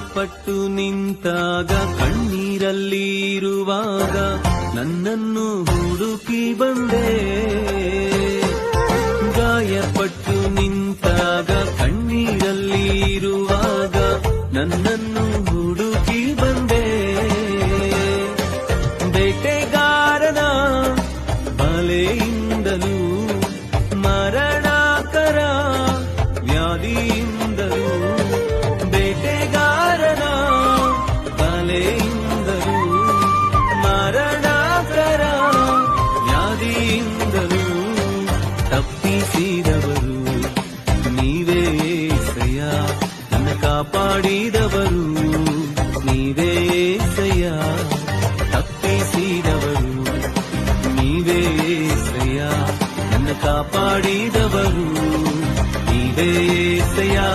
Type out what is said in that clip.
ಗಾಯಪಟ್ಟು ನಿಂತಾಗ ಕಣ್ಣೀರಲ್ಲಿರುವಾಗ ನನ್ನನ್ನು ಹುಡುಕಿ ಬಂದೆ. ಗಾಯಪಟ್ಟು ನಿಂತಾಗ ಕಣ್ಣೀರಲ್ಲಿರುವಾಗ ನನ್ನನ್ನು ಹುಡುಕಿ ಬಂದೆ. ಬೇಟೆಗಾರನ ಬಲೆಯಿಂದಲೂ ಮರಣಕರ ವ್ಯಾಧಿಯಿಂದಲೂ, ಬೇಟೆಗಾರನ ಬಲೆಯಿಂದಲೂ ಮರಣಕರ ವ್ಯಾಧಿಯಿಂದಲೂ ತಪ್ಪಿಸಿದವರು ನೀವೇ ಏಸಯ್ಯ, ನನ್ನ ಕಾಪಾಡಿದವರು ನೀವೇ ಏಸಯ್ಯ. ತಪ್ಪಿಸಿದವರು ನೀವೇ ಏಸಯ್ಯ, ನನ್ನ ಕಾಪಾಡಿದ